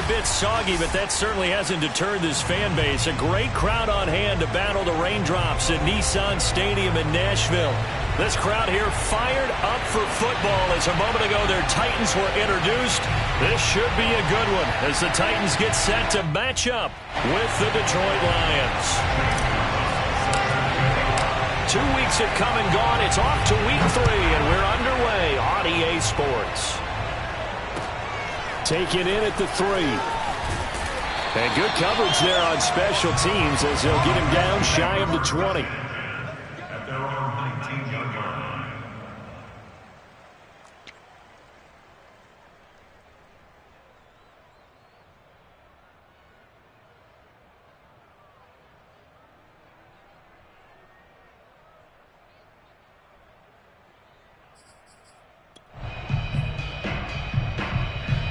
a bit soggy, but that certainly hasn't deterred this fan base. A great crowd on hand to battle the raindrops at Nissan Stadium in Nashville. This crowd here fired up for football as a moment ago their Titans were introduced. This should be a good one as the Titans get set to match up with the Detroit Lions. 2 weeks have come and gone. It's off to week 3, and we're underway on EA Sports. Taken in at the 3. And good coverage there on special teams as they'll get him down shy of the 20.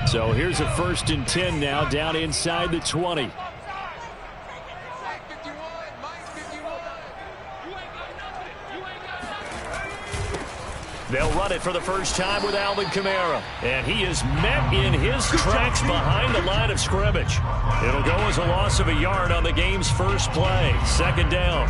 So here's a 1st and 10 now, down inside the 20. They'll run it for the first time with Alvin Kamara. And he is met in his tracks behind the line of scrimmage. It'll go as a loss of a yard on the game's first play. 2nd down.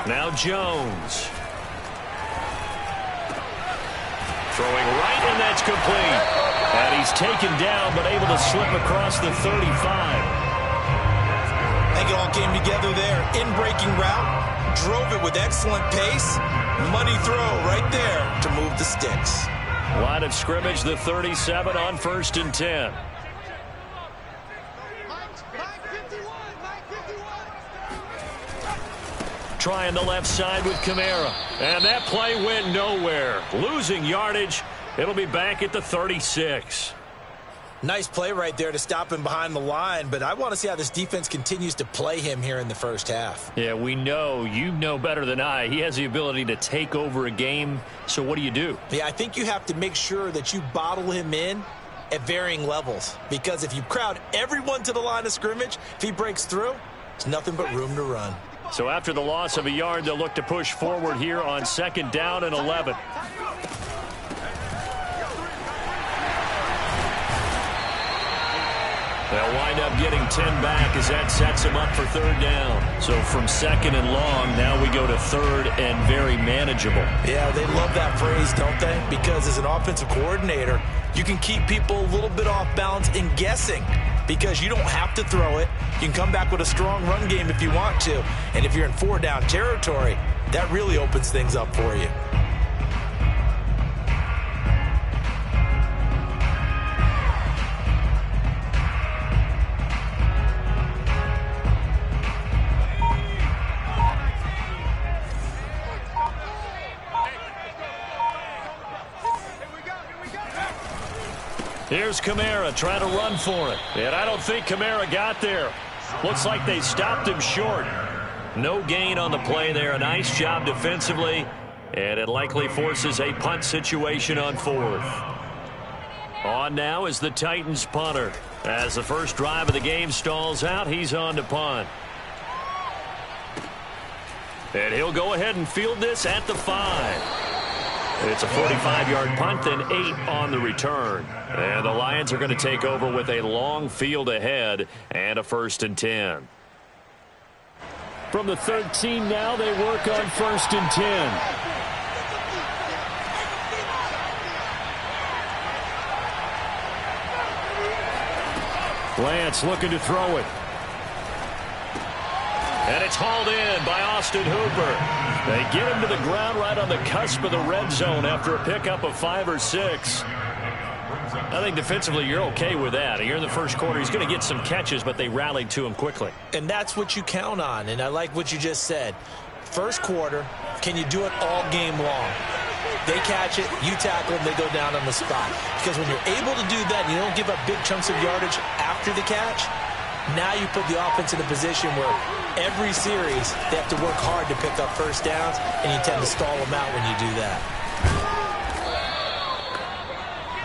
Now Jones. Throwing right, and that's complete. And he's taken down, but able to slip across the 35. I think it all came together there. In-breaking route. Drove it with excellent pace. Money throw right there to move the sticks. Line of scrimmage, the 37 on 1st and 10. Trying the left side with Kamara. And that play went nowhere. Losing yardage. It'll be back at the 36. Nice play right there to stop him behind the line, but I want to see how this defense continues to play him here in the first half. Yeah, we know. You know better than I. He has the ability to take over a game. So what do you do? Yeah, I think you have to make sure that you bottle him in at varying levels, because if you crowd everyone to the line of scrimmage, if he breaks through, it's nothing but room to run. So after the loss of a yard, they'll look to push forward here on 2nd down and 11. They'll wind up getting 10 back as that sets them up for 3rd down. So from 2nd and long, now we go to 3rd and very manageable. Yeah, they love that phrase, don't they? Because as an offensive coordinator, you can keep people a little bit off balance and guessing, because you don't have to throw it. You can come back with a strong run game if you want to. And if you're in 4-down territory, that really opens things up for you. Here's Kamara trying to run for it. And I don't think Kamara got there. Looks like they stopped him short. No gain on the play there. A nice job defensively. And it likely forces a punt situation on 4th. On now is the Titans punter. As the first drive of the game stalls out, he's on to punt. And he'll go ahead and field this at the 5. It's a 45-yard punt, then 8 on the return. And the Lions are going to take over with a long field ahead and a 1st and 10. From the 13 now, they work on 1st and 10. Lance looking to throw it. And it's hauled in by Austin Hooper. They get him to the ground right on the cusp of the red zone after a pickup of 5 or 6. I think defensively you're okay with that. Here in the first quarter, he's going to get some catches, but they rallied to him quickly. And that's what you count on, and I like what you just said. First quarter, can you do it all game long? They catch it, you tackle them, they go down on the spot. Because when you're able to do that and you don't give up big chunks of yardage after the catch, now you put the offense in a position where every series they have to work hard to pick up first downs, and you tend to stall them out when you do that.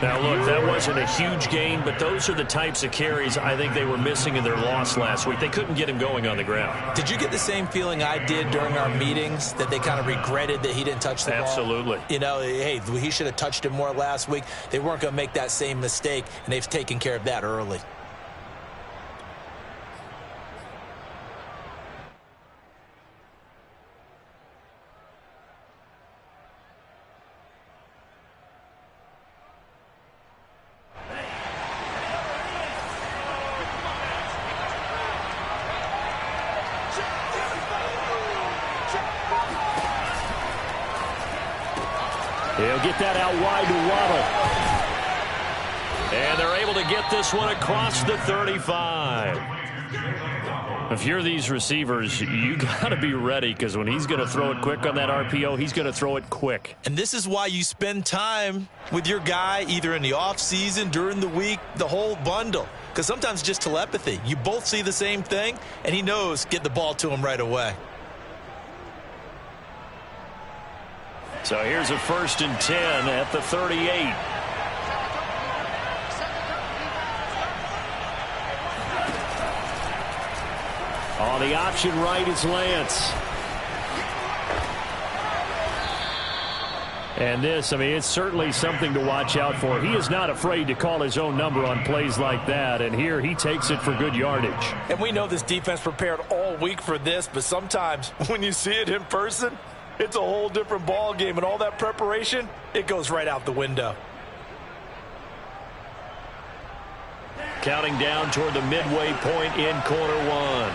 Now, look, that wasn't a huge gain, but those are the types of carries I think they were missing in their loss last week. They couldn't get him going on the ground. Did you get the same feeling I did during our meetings, that they kind of regretted that he didn't touch the ball? Absolutely. You know, hey, he should have touched it more last week. They weren't going to make that same mistake, and they've taken care of that early. He'll get that out wide to Waddle. And they're able to get this one across the 35. If you're these receivers, you got to be ready, because when he's going to throw it quick on that RPO, he's going to throw it quick. And this is why you spend time with your guy either in the offseason, during the week, the whole bundle. Because sometimes it's just telepathy. You both see the same thing, and he knows get the ball to him right away. So here's a 1st and 10 at the 38. On the option right is Lance. And this, I mean, it's certainly something to watch out for. He is not afraid to call his own number on plays like that, and here he takes it for good yardage. And we know this defense prepared all week for this, but sometimes when you see it in person, it's a whole different ball game, and all that preparation, it goes right out the window. Counting down toward the midway point in quarter one.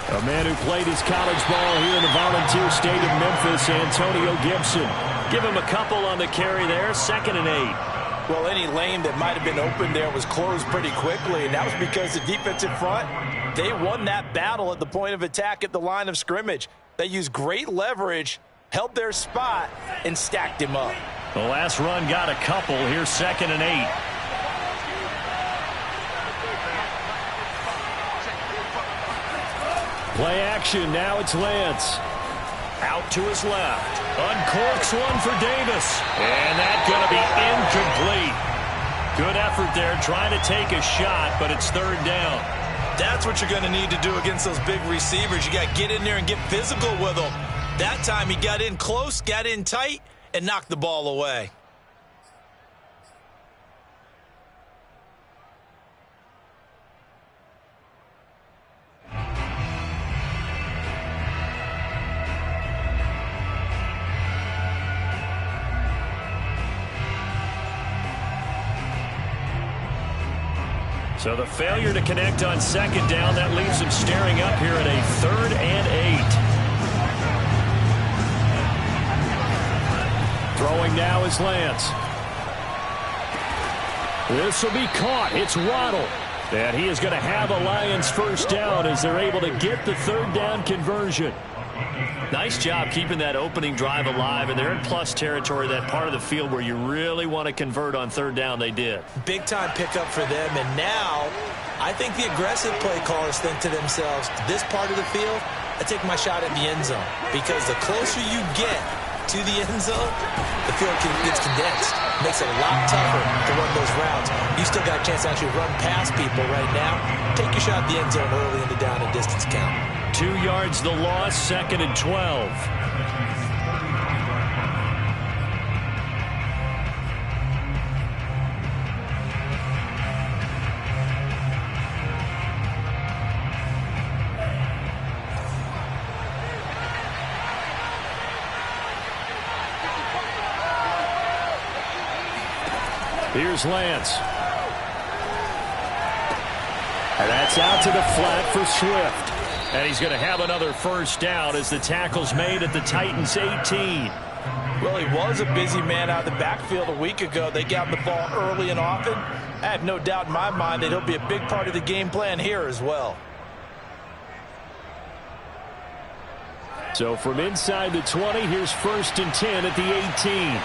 A man who played his college ball here in the Volunteer State of Memphis, Antonio Gibson. Give him a couple on the carry there, 2nd and 8. Well, any lane that might have been open there was closed pretty quickly, and that was because the defensive front, they won that battle at the point of attack at the line of scrimmage. They used great leverage, held their spot, and stacked him up. The last run got a couple. Here's 2nd and 8. Play action. Now it's Lance. Out to his left. Uncorks one for Davis. And that's going to be incomplete. Good effort there trying to take a shot, but it's 3rd down. That's what you're going to need to do against those big receivers. You got to get in there and get physical with them. That time he got in close, got in tight, and knocked the ball away. So the failure to connect on 2nd down, that leaves him staring up here at a 3rd and 8. Throwing now is Lance. This will be caught. It's Waddle. And he is going to have a Lions 1st down as they're able to get the 3rd down conversion. Nice job keeping that opening drive alive, and they're in plus territory, that part of the field where you really want to convert on 3rd down. They did. Big-time pickup for them, and now I think the aggressive play callers think to themselves, this part of the field, I take my shot at the end zone, because the closer you get to the end zone, the field gets condensed. Makes it a lot tougher to run those routes. You still got a chance to actually run past people right now. Take your shot at the end zone early in the down and distance count. 2 yards the loss, 2nd and 12. Here's Lance. And that's out to the flat for Swift. And he's going to have another 1st down as the tackle's made at the Titans 18. Well, he was a busy man out of the backfield a week ago. They got the ball early and often. I have no doubt in my mind that he'll be a big part of the game plan here as well. So from inside the 20, here's 1st and 10 at the 18.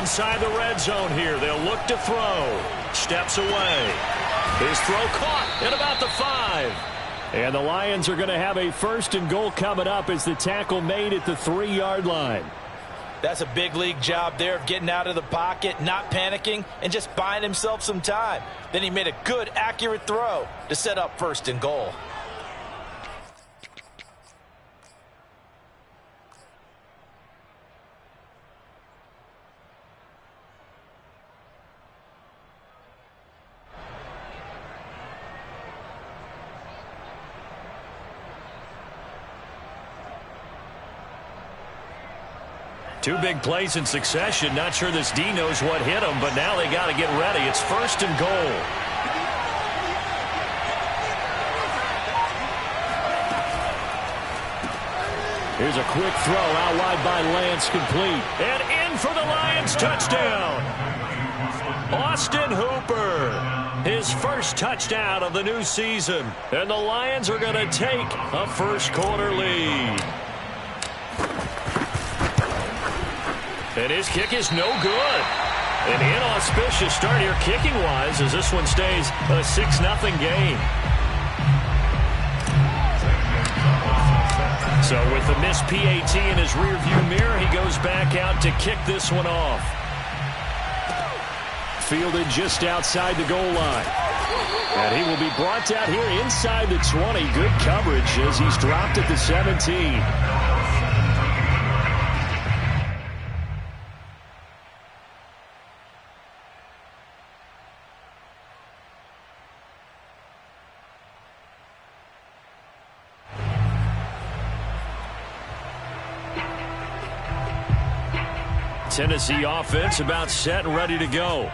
inside the red zone here. They'll look to throw. Steps away. His throw caught at about the 5. And the Lions are going to have a 1st and goal coming up as the tackle made at the 3-yard line. That's a big league job there of getting out of the pocket, not panicking, and just buying himself some time. Then he made a good, accurate throw to set up 1st and goal. Two big plays in succession. Not sure this D knows what hit him, but now they got to get ready. It's 1st and goal. Here's a quick throw out wide by Lance, complete. And in for the Lions touchdown. Austin Hooper, his first touchdown of the new season. And the Lions are going to take a 1st quarter lead. And his kick is no good. An inauspicious start here kicking-wise as this one stays a 6-0 game. So with the missed PAT in his rearview mirror, he goes back out to kick this one off. Fielded just outside the goal line. And he will be brought out here inside the 20. Good coverage as he's dropped at the 17. Tennessee offense about set and ready to go.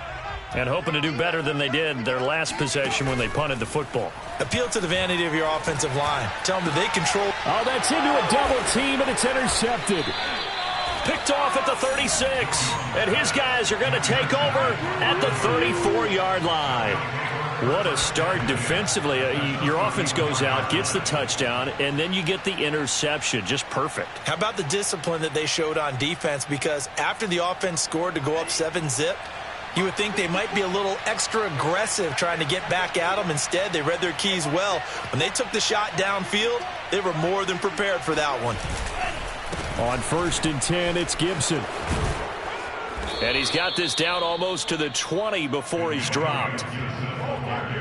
And hoping to do better than they did their last possession when they punted the football. Appeal to the vanity of your offensive line. Tell them that they control. Oh, that's into a double team, and it's intercepted. Picked off at the 36. And his guys are going to take over at the 34-yard line. What a start defensively. Your offense goes out, gets the touchdown, and then you get the interception. Just perfect. How about the discipline that they showed on defense? Because after the offense scored to go up 7-zip, you would think they might be a little extra aggressive trying to get back at them. Instead, they read their keys well. When they took the shot downfield, they were more than prepared for that one. On 1st and 10, it's Gibson. And he's got this down almost to the 20 before he's dropped.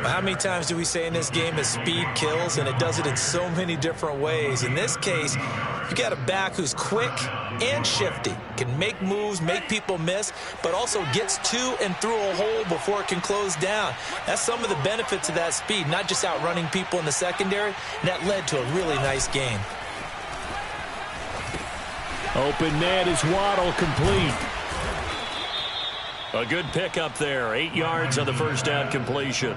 How many times do we say in this game that speed kills, and it does it in so many different ways? In this case, you got a back who's quick and shifty, can make moves, make people miss, but also gets to and through a hole before it can close down. That's some of the benefits of that speed, not just outrunning people in the secondary, and that led to a really nice game. Open man is Waddle, complete. A good pickup there. 8 yards on the first down completion.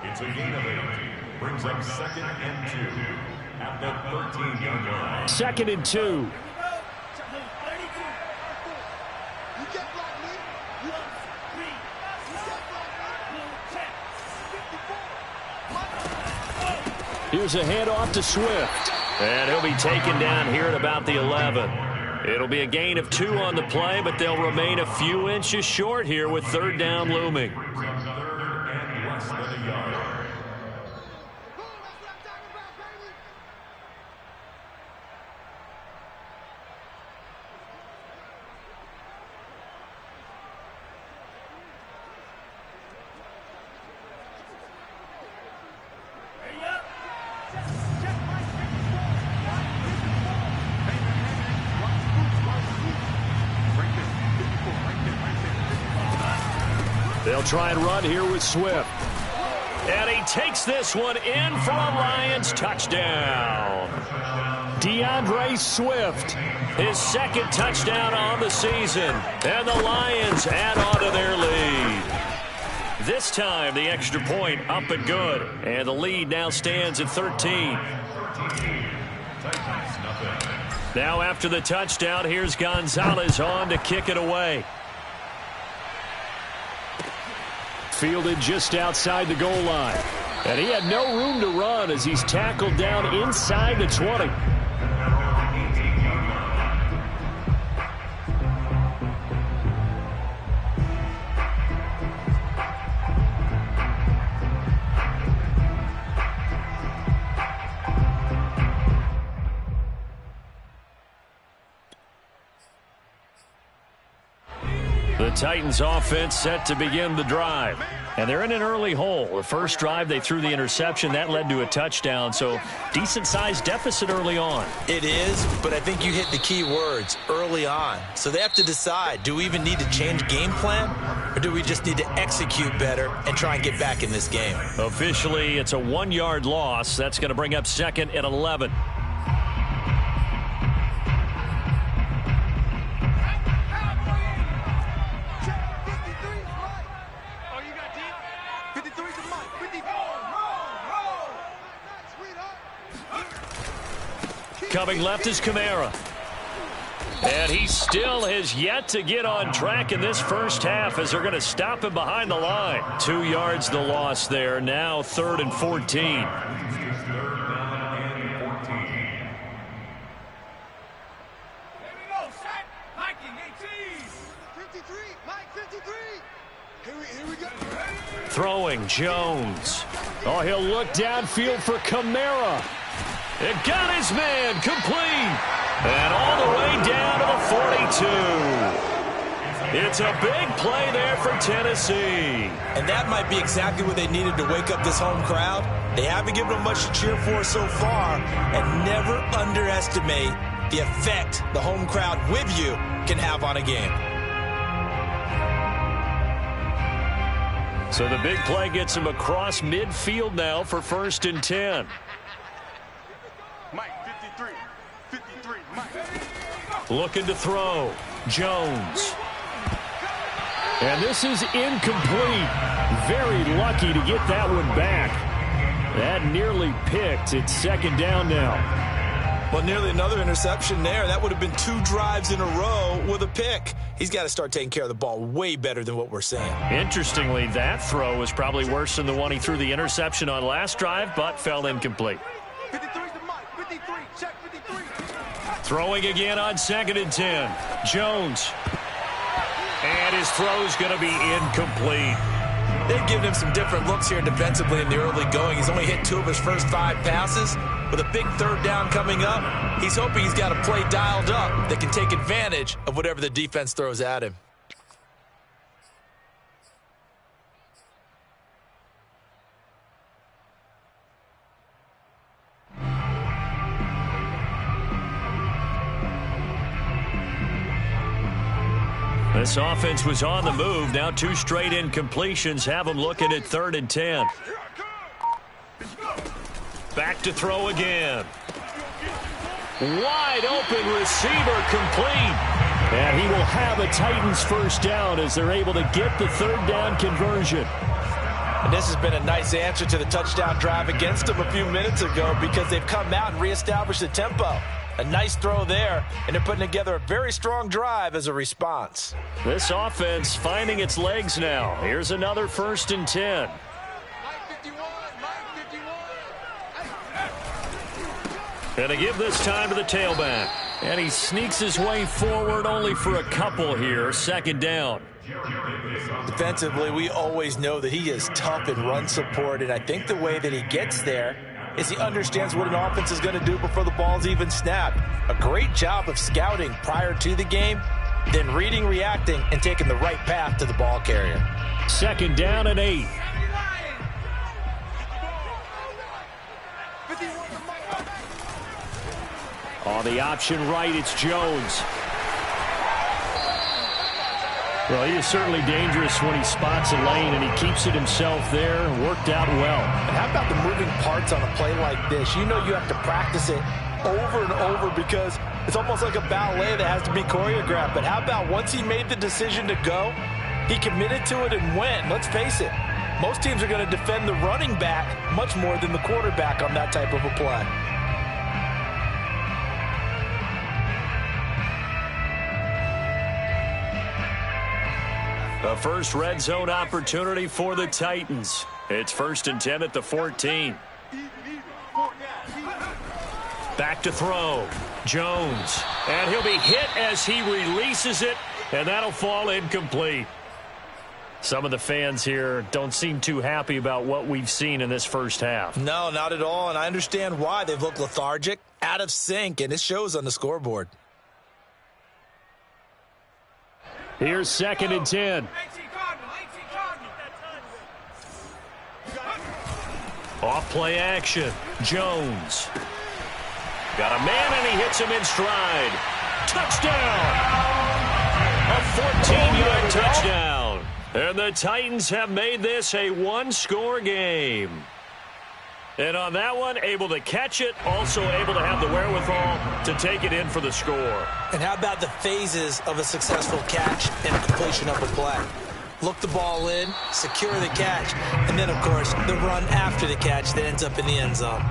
It's a gain of 8. Brings up 2nd and 2 at the 13-yard line. 2nd and 2. Here's a handoff to Swift. And he'll be taken down here at about the 11. It'll be a gain of 2 on the play, but they'll remain a few inches short here with 3rd down looming. They'll try and run here with Swift. And he takes this one in for a Lions touchdown. DeAndre Swift. His 2nd touchdown on the season. And the Lions add on to their lead. This time, the extra point up and good. And the lead now stands at 13. Now after the touchdown, here's Gonzalez on to kick it away. Fielded just outside the goal line. And he had no room to run as he's tackled down inside the 20. The Titans offense set to begin the drive. And they're in an early hole. The first drive, they threw the interception. That led to a touchdown. So decent-sized deficit early on. It is, but I think you hit the key words, early on. So they have to decide, do we even need to change game plan? Or do we just need to execute better and try and get back in this game? Officially, it's a 1-yard loss. That's going to bring up 2nd and 11. Coming left is Kamara. And he still has yet to get on track in this first half as they're going to stop him behind the line. 2 yards the loss there. Now 3rd and 14. Throwing Jones. Oh, he'll look downfield for Kamara. It got his man complete. And all the way down to the 42. It's a big play there for Tennessee. And that might be exactly what they needed to wake up this home crowd. They haven't given them much to cheer for so far. And never underestimate the effect the home crowd with you can have on a game. So the big play gets him across midfield now for 1st and 10. Mike, 53, Mike. Looking to throw. Jones. And this is incomplete. Very lucky to get that one back. That nearly picked. It's 2nd down now. Well, nearly another interception there. That would have been 2 drives in a row with a pick. He's got to start taking care of the ball way better than what we're seeing. Interestingly, that throw was probably worse than the one he threw the interception on last drive, but fell incomplete. 53's the Mike. 53, check 53. Throwing again on 2nd and 10. Jones. And his throw's going to be incomplete. They've given him some different looks here defensively in the early going. He's only hit 2 of his first 5 passes. With a big 3rd down coming up, he's hoping he's got a play dialed up that can take advantage of whatever the defense throws at him. This offense was on the move. Now 2 straight incompletions have them looking at 3rd and 10. Back to throw again. Wide open receiver complete. And he will have a Titans first down as they're able to get the 3rd down conversion. And this has been a nice answer to the touchdown drive against them a few minutes ago because they've come out and reestablished the tempo. A nice throw there, and they're putting together a very strong drive as a response. This offense finding its legs now. Here's another 1st and 10. And to give this time to the tailback. And he sneaks his way forward only for a couple here. 2nd down. Defensively, we always know that he is tough in run support, and I think the way that he gets there is he understands what an offense is going to do before the ball's even snapped. A great job of scouting prior to the game, then reading, reacting, and taking the right path to the ball carrier. 2nd down and 8. On the option right, it's Jones. Well, he is certainly dangerous when he spots a lane, and he keeps it himself there. Worked out well. And how about the moving parts on a play like this? You know you have to practice it over and over because it's almost like a ballet that has to be choreographed. But how about once he made the decision to go, he committed to it and went. Let's face it, most teams are going to defend the running back much more than the quarterback on that type of a play. The first red zone opportunity for the Titans. It's 1st and 10 at the 14. Back to throw. Jones. And he'll be hit as he releases it, and that'll fall incomplete. Some of the fans here don't seem too happy about what we've seen in this first half. No, not at all, and I understand why. They've looked lethargic, out of sync, and it shows on the scoreboard. Here's 2nd and 10. Off play action. Jones. Got a man, and he hits him in stride. Touchdown! A 14-yard touchdown. And the Titans have made this a one-score game. And on that one, able to catch it, also able to have the wherewithal to take it in for the score. And how about the phases of a successful catch and completion of a play? Look the ball in, secure the catch, and then, of course, the run after the catch that ends up in the end zone.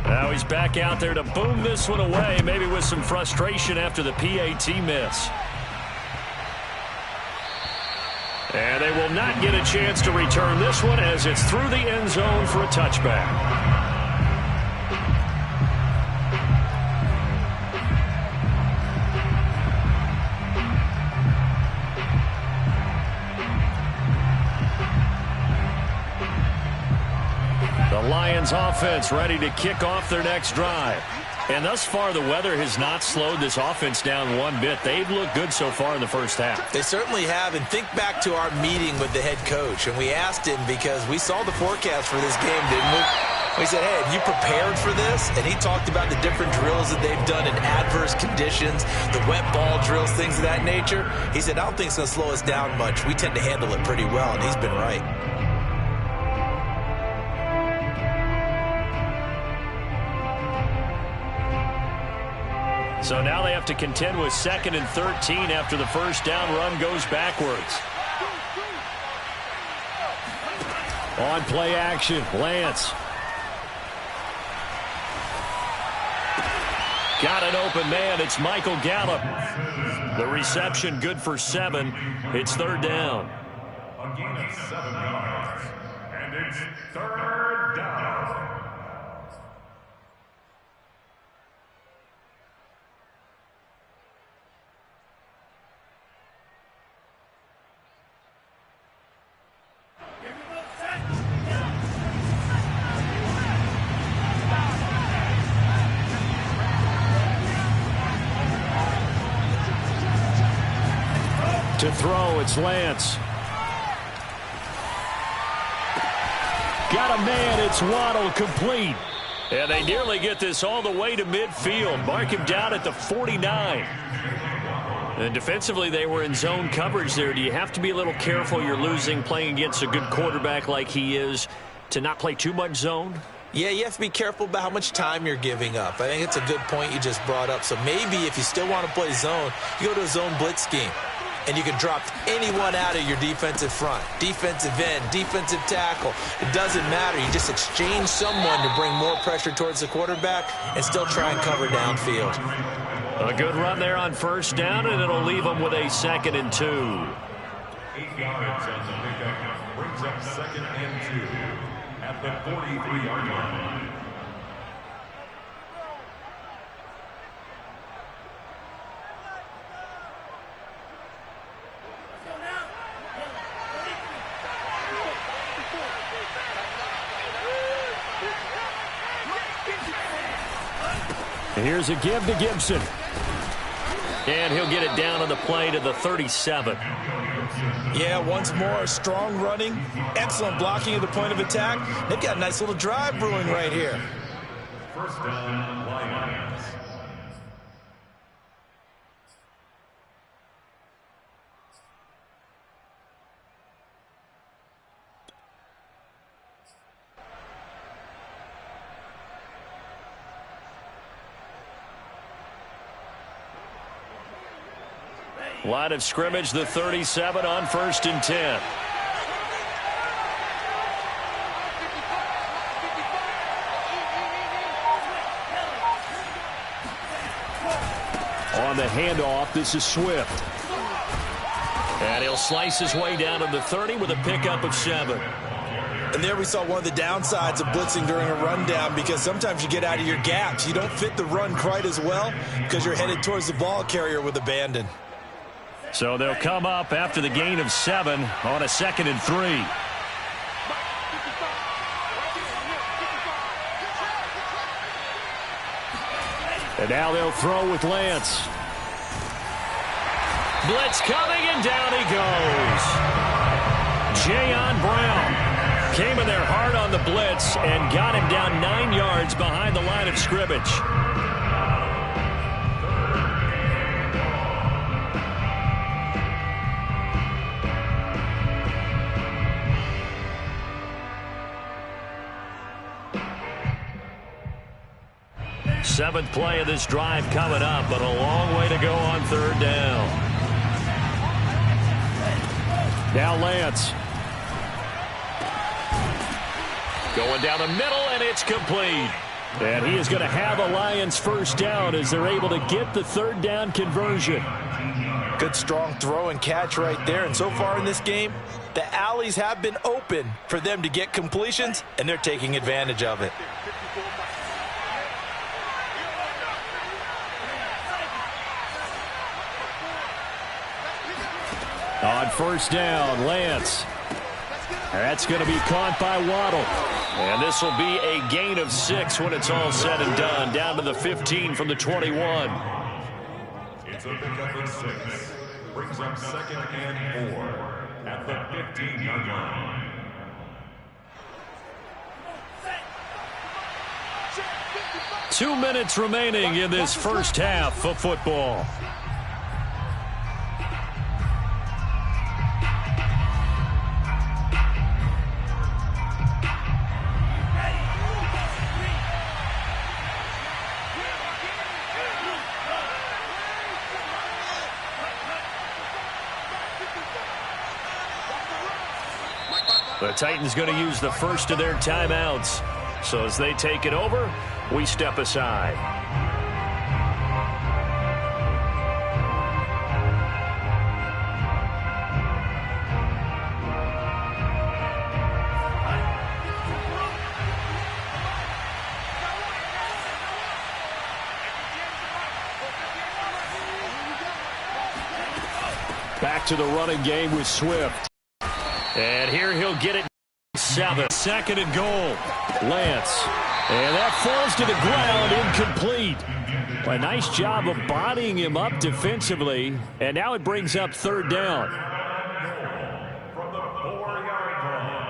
Now he's back out there to boom this one away, maybe with some frustration after the PAT miss. And they will not get a chance to return this one as it's through the end zone for a touchback. The Lions offense ready to kick off their next drive. And thus far, the weather has not slowed this offense down one bit. They've looked good so far in the first half. They certainly have. And think back to our meeting with the head coach. And we asked him because we saw the forecast for this game, didn't we? We said, hey, have you prepared for this? And he talked about the different drills that they've done in adverse conditions, the wet ball drills, things of that nature. He said, I don't think it's going to slow us down much. We tend to handle it pretty well, and he's been right. So now they have to contend with 2nd and 13 after the first down run goes backwards. On play action, Lance. Got an open man. It's Michael Gallup. The reception good for 7. It's 3rd down. A gain of 7 yards. And it's 3rd down. To throw, it's Lance. Got a man, it's Waddle, complete. And they nearly get this all the way to midfield. Mark him down at the 49. And defensively, they were in zone coverage there. Do you have to be a little careful? You're losing, playing against a good quarterback like he is, to not play too much zone? Yeah, you have to be careful about how much time you're giving up. I think it's a good point you just brought up. So maybe if you still want to play zone, you go to a zone blitz scheme. And you can drop anyone out of your defensive front, defensive end, defensive tackle. It doesn't matter. You just exchange someone to bring more pressure towards the quarterback and still try and cover downfield. A good run there on first down, and it'll leave them with a 2nd and 2. 8 yards on the pickup. Brings up 2nd and 2 at the 43-yard line. Here's a give to Gibson. And he'll get it down on the play to the 37. Yeah, once more, strong running, excellent blocking at the point of attack. They've got a nice little drive brewing right here. First down, Lions. Line of scrimmage, the 37 on 1st and 10. On the handoff, this is Swift. And he'll slice his way down to the 30 with a pickup of 7. And there we saw one of the downsides of blitzing during a rundown, because sometimes you get out of your gaps. You don't fit the run quite as well because you're headed towards the ball carrier with abandon. So they'll come up after the gain of 7 on a 2nd and 3. And now they'll throw with Lance. Blitz coming, and down he goes. Jayon Brown came in there hard on the blitz and got him down 9 yards behind the line of scrimmage. Seventh play of this drive coming up, but a long way to go on third down. Now Lance. Going down the middle, and it's complete. And he is going to have a Lions first down as they're able to get the third down conversion. Good strong throw and catch right there. And so far in this game, the alleys have been open for them to get completions, and they're taking advantage of it. On first down, Lance. That's going to be caught by Waddle. And this will be a gain of 6 when it's all said and done. Down to the 15 from the 21. It's a pickup of 6. Brings up 2nd and 4 at the 15-yard line. Two minutes remaining in this first half of football. The Titans going to use the first of their timeouts. So as they take it over, we step aside. Back to the running game with Swift. And here he'll get it. 7. 2nd and goal. Lance. And that falls to the ground, incomplete. A nice job of bodying him up defensively. And now it brings up third down. From the 4-yard line.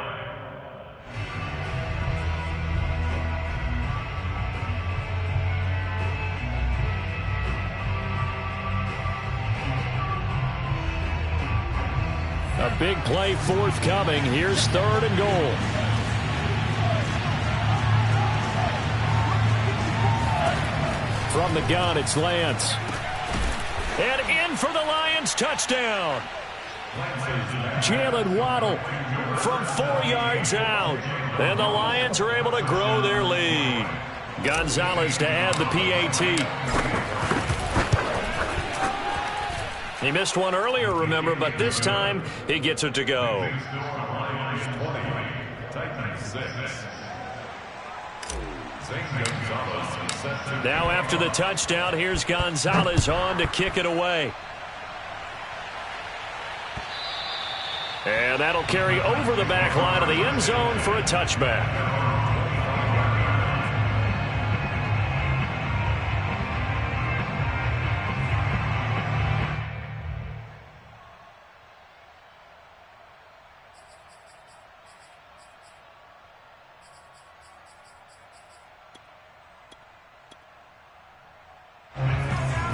A big play forthcoming. Here's 3rd and goal. From the gun, it's Lance. And in for the Lions, touchdown. Jalen Waddle From 4 yards out. And the Lions are able to grow their lead. Gonzalez to add the PAT. He missed one earlier, remember, but this time he gets it to go. Lions 20, Titans 6. Zane Gonzalez is set to... Now after the touchdown, here's Gonzalez on to kick it away. And that'll carry over the back line of the end zone for a touchback.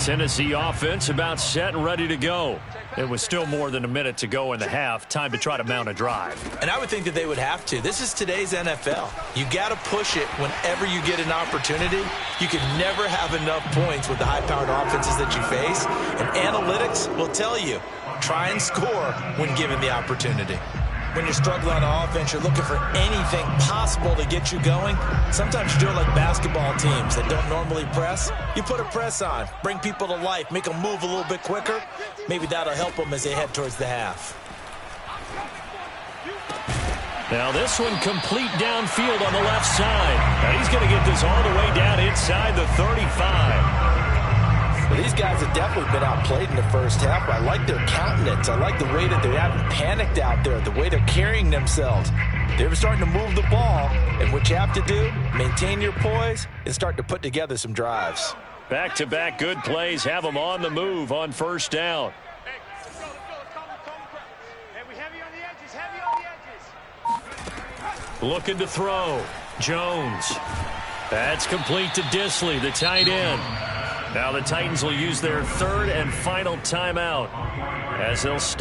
Tennessee offense about set and ready to go. It was still more than a minute to go in the half. Time to try to mount a drive. And I would think that they would have to. This is today's NFL. You got to push it whenever you get an opportunity. You can never have enough points with the high-powered offenses that you face. And analytics will tell you, try and score when given the opportunity. When you're struggling on offense, you're looking for anything possible to get you going. Sometimes you do it like basketball teams that don't normally press. You put a press on, bring people to life, make them move a little bit quicker. Maybe that'll help them as they head towards the half. Now this one complete downfield on the left side. And he's going to get this all the way down inside the 35. Well, these guys have definitely been outplayed in the first half. I like their countenance. I like the way that they haven't panicked out there, the way they're carrying themselves. They're starting to move the ball, and what you have to do, maintain your poise and start to put together some drives. Back-to-back good plays have them on the move on first down. Hey, let's go. Let's calm the crowd. Hey, we heavy on the edges. Heavy on the edges. Looking to throw. Jones. That's complete to Dissly, the tight end. Now the Titans will use their third and final timeout as they'll stop.